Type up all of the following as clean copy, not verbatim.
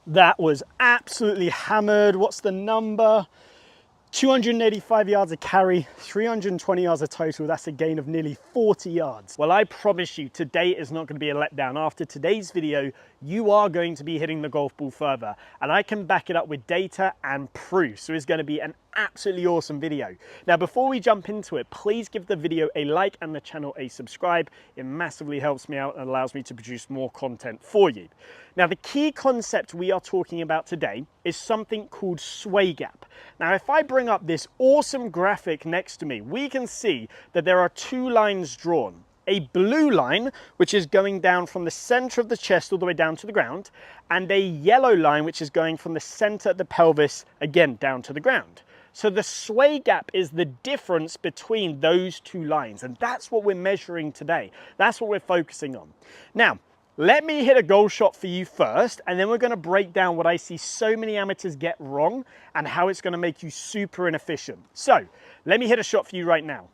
That was absolutely hammered. What's the number? 285 yards a carry, 320 yards a total. That's a gain of nearly 40 yards. Well, I promise you, today is not going to be a letdown. After today's video, you are going to be hitting the golf ball further, and I can back it up with data and proof. So it's going to be an absolutely awesome video. Now, before we jump into it, please give the video a like and the channel a subscribe. It massively helps me out and allows me to produce more content for you. Now, the key concept we are talking about today is something called sway gap. Now, if I bring up this awesome graphic next to me, we can see that there are two lines drawn. A blue line, which is going down from the center of the chest all the way down to the ground, and a yellow line, which is going from the center of the pelvis, again, down to the ground. So the sway gap is the difference between those two lines, and that's what we're measuring today. That's what we're focusing on. Now, let me hit a goal shot for you first, and then we're going to break down what I see so many amateurs get wrong and how it's going to make you super inefficient. So let me hit a shot for you right now.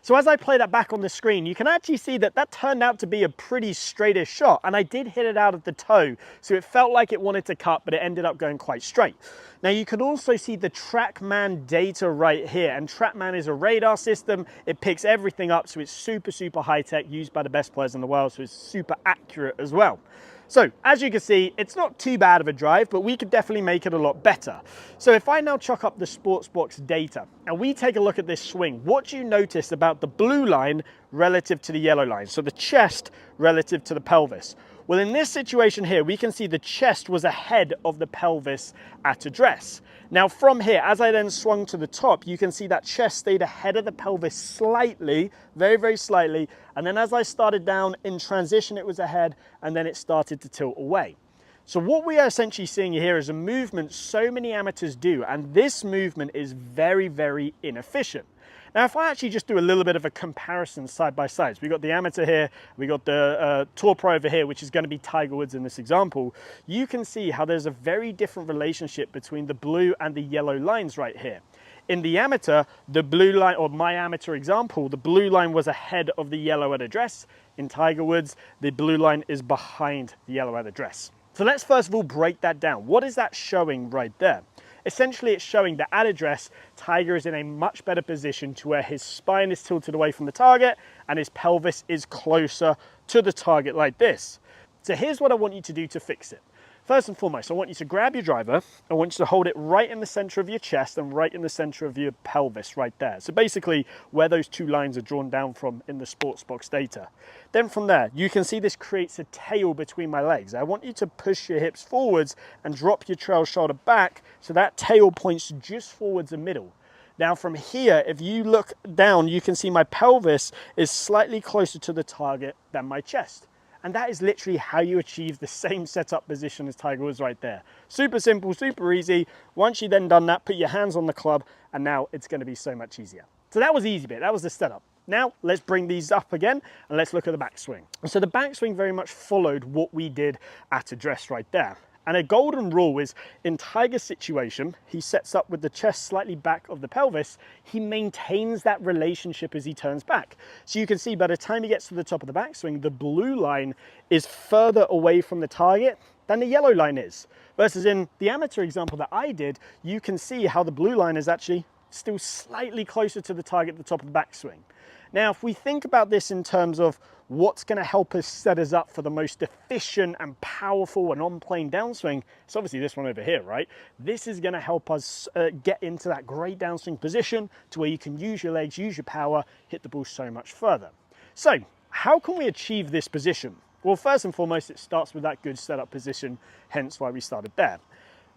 So as I play that back on the screen, you can actually see that that turned out to be a pretty straightish shot, and I did hit it out of the toe, so it felt like it wanted to cut, but it ended up going quite straight. Now you can also see the Trackman data right here, and Trackman is a radar system. It picks everything up, so it's super, super high tech, used by the best players in the world, so it's super accurate as well. So as you can see, it's not too bad of a drive, but we could definitely make it a lot better. So if I now chuck up the Sportsbox data and we take a look at this swing, what do you notice about the blue line relative to the yellow line? So the chest relative to the pelvis. Well, in this situation here, we can see the chest was ahead of the pelvis at address. Now from here, as I then swung to the top, you can see that chest stayed ahead of the pelvis slightly, very, very slightly. And then as I started down in transition, it was ahead, and then it started to tilt away. So what we are essentially seeing here is a movement so many amateurs do, and this movement is very, very inefficient. Now, if I actually just do a little bit of a comparison side by side, so we got the amateur here, we got the tour pro over here, which is going to be Tiger Woods in this example, you can see how there's a very different relationship between the blue and the yellow lines right here. In the amateur, the blue line, or my amateur example, the blue line was ahead of the yellow at address. In Tiger Woods, the blue line is behind the yellow at address. So let's first of all break that down. What is that showing right there? Essentially, it's showing that at address, Tiger is in a much better position to where his spine is tilted away from the target and his pelvis is closer to the target like this. So here's what I want you to do to fix it. First and foremost, I want you to grab your driver. I want you to hold it right in the center of your chest and right in the center of your pelvis right there. So basically where those two lines are drawn down from in the Sportsbox data. Then from there, you can see this creates a tail between my legs. I want you to push your hips forwards and drop your trail shoulder back so that tail points just forwards and middle. Now from here, if you look down, you can see my pelvis is slightly closer to the target than my chest. And that is literally how you achieve the same setup position as Tiger Woods right there. Super simple, super easy. Once you've then done that, put your hands on the club, and now it's going to be so much easier. So that was the easy bit, that was the setup. Now let's bring these up again and let's look at the backswing. So the backswing very much followed what we did at address right there. And a golden rule is, in Tiger's situation, he sets up with the chest slightly back of the pelvis. He maintains that relationship as he turns back. So you can see by the time he gets to the top of the backswing, the blue line is further away from the target than the yellow line is. Versus in the amateur example that I did, you can see how the blue line is actually still slightly closer to the target at the top of the backswing. Now, if we think about this in terms of what's going to help us set us up for the most efficient and powerful and on-plane downswing, it's obviously this one over here, right? This is going to help us get into that great downswing position to where you can use your legs, use your power, hit the ball so much further. So how can we achieve this position? Well, first and foremost, it starts with that good setup position, hence why we started there.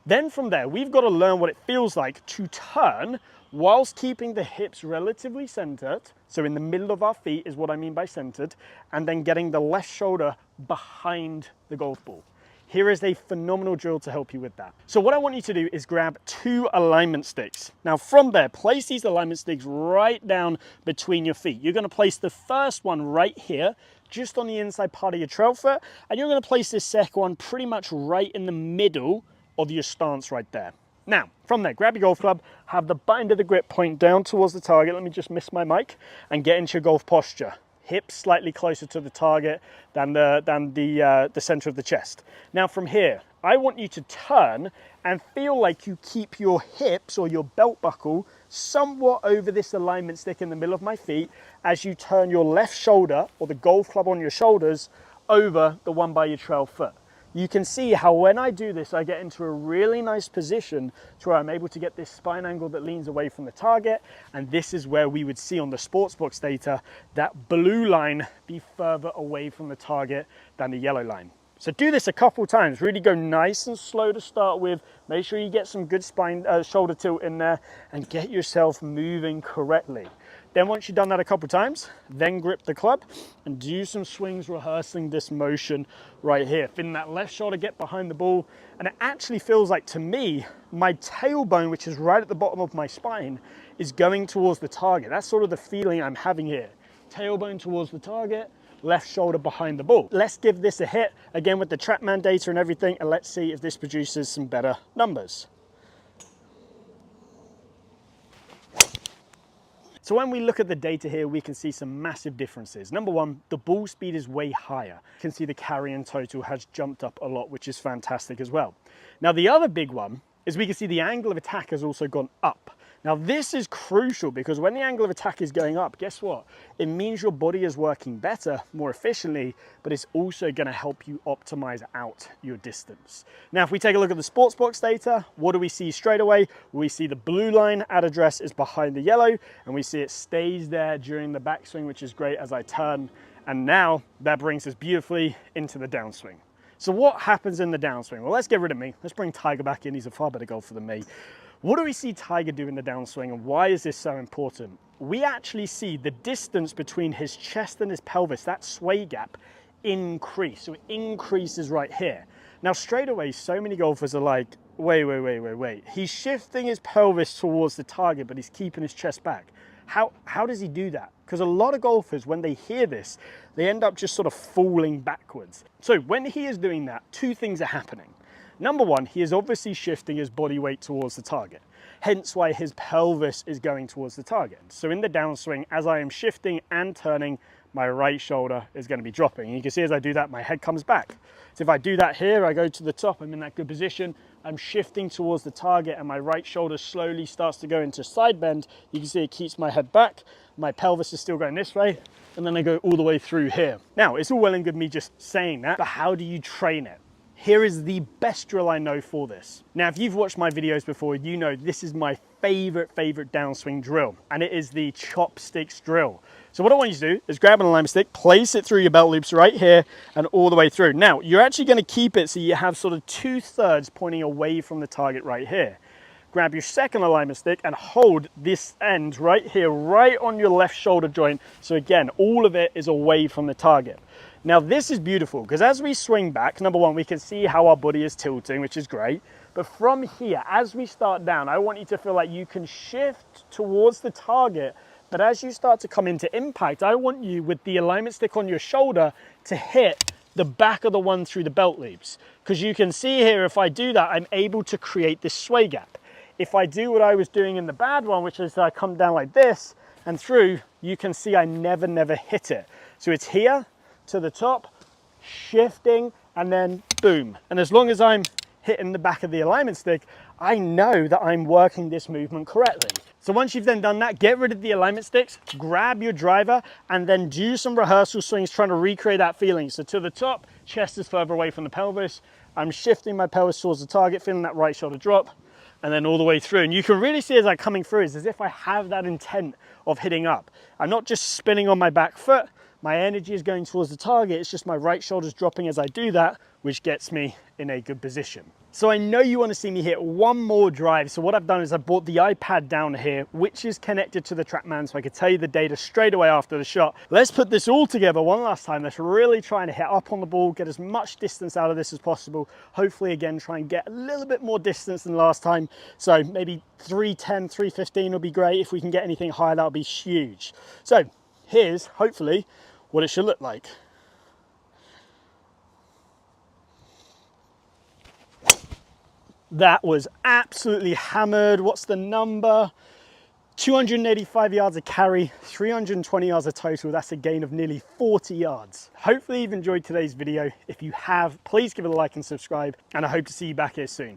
Then from there, we've got to learn what it feels like to turn whilst keeping the hips relatively centered. So in the middle of our feet is what I mean by centered, and then getting the left shoulder behind the golf ball. Here is a phenomenal drill to help you with that. So what I want you to do is grab 2 alignment sticks. Now from there, place these alignment sticks right down between your feet. You're going to place the first one right here, just on the inside part of your trail foot, and you're going to place this second one pretty much right in the middle of your stance right there. Now, from there, grab your golf club, have the butt end of the grip point down towards the target. Let me just miss my mic and get into your golf posture. hips slightly closer to the target than the center of the chest. Now from here, I want you to turn and feel like you keep your hips or your belt buckle somewhat over this alignment stick in the middle of my feet as you turn your left shoulder or the golf club on your shoulders over the one by your trail foot. You can see how when I do this, I get into a really nice position to where I'm able to get this spine angle that leans away from the target. And this is where we would see on the Sportsbox data that blue line be further away from the target than the yellow line. So do this a couple times, really go nice and slow to start with. Make sure you get some good spine, shoulder tilt in there and get yourself moving correctly. Then once you've done that a couple times, then grip the club and do some swings rehearsing this motion right here. Feeling that left shoulder get behind the ball. And it actually feels like, to me, my tailbone, which is right at the bottom of my spine, is going towards the target. That's sort of the feeling I'm having here. Tailbone towards the target, left shoulder behind the ball. Let's give this a hit, again with the Trackman data and everything, and let's see if this produces some better numbers. So when we look at the data here, we can see some massive differences. Number one, the ball speed is way higher. You can see the carry in total has jumped up a lot, which is fantastic as well. Now the other big one is we can see the angle of attack has also gone up. Now this is crucial because when the angle of attack is going up, guess what? It means your body is working better, more efficiently, but it's also going to help you optimize out your distance. Now, if we take a look at the Sportsbox data, what do we see straight away? We see the blue line at address is behind the yellow, and we see it stays there during the backswing, which is great as I turn. And now that brings us beautifully into the downswing. So what happens in the downswing? Well, let's get rid of me. Let's bring Tiger back in. He's a far better golfer than me. What do we see Tiger do in the downswing, and why is this so important? We actually see the distance between his chest and his pelvis, that sway gap, increase. So it increases right here. Now straight away, so many golfers are like, wait. He's shifting his pelvis towards the target, but he's keeping his chest back. How does he do that? Because a lot of golfers, when they hear this, they end up just sort of falling backwards. So when he is doing that, two things are happening. Number one, he is obviously shifting his body weight towards the target, hence why his pelvis is going towards the target. So in the downswing, as I am shifting and turning, my right shoulder is going to be dropping. And you can see as I do that, my head comes back. So if I do that here, I go to the top, I'm in that good position, I'm shifting towards the target and my right shoulder slowly starts to go into side bend. You can see it keeps my head back, my pelvis is still going this way, and then I go all the way through here. Now, it's all well and good me just saying that, but how do you train it? Here is the best drill I know for this. Now, if you've watched my videos before, you know this is my favorite downswing drill, and it is the Chopsticks Drill. So what I want you to do is grab an alignment stick, place it through your belt loops right here and all the way through. Now, you're actually going to keep it so you have sort of 2/3 pointing away from the target right here. Grab your second alignment stick and hold this end right here, right on your left shoulder joint. So again, all of it is away from the target. Now this is beautiful because as we swing back, number one, we can see how our body is tilting, which is great. But from here, as we start down, I want you to feel like you can shift towards the target. But as you start to come into impact, I want you with the alignment stick on your shoulder to hit the back of the one through the belt loops. Because you can see here, if I do that, I'm able to create this sway gap. If I do what I was doing in the bad one, which is I come down like this and through, you can see I never hit it. So it's here to the top, shifting, and then boom. And as long as I'm hitting the back of the alignment stick, I know that I'm working this movement correctly. So once you've then done that, get rid of the alignment sticks, grab your driver, and then do some rehearsal swings trying to recreate that feeling. So to the top, chest is further away from the pelvis. I'm shifting my pelvis towards the target, feeling that right shoulder drop, and then all the way through. And you can really see as I'm coming through, it's as if I have that intent of hitting up. I'm not just spinning on my back foot, my energy is going towards the target, it's just my right shoulder's dropping as I do that, which gets me in a good position. So I know you want to see me hit one more drive, so what I've done is I brought the iPad down here, which is connected to the Trackman, so I could tell you the data straight away after the shot. Let's put this all together one last time. Let's really try and hit up on the ball, get as much distance out of this as possible. Hopefully, again, try and get a little bit more distance than last time. So maybe 310, 315 will be great. If we can get anything higher, that'll be huge. So here's, hopefully, what it should look like. That was absolutely hammered. What's the number? 285 yards of carry, 320 yards of total. That's a gain of nearly 40 yards. Hopefully you've enjoyed today's video. If you have, please give it a like and subscribe, and I hope to see you back here soon.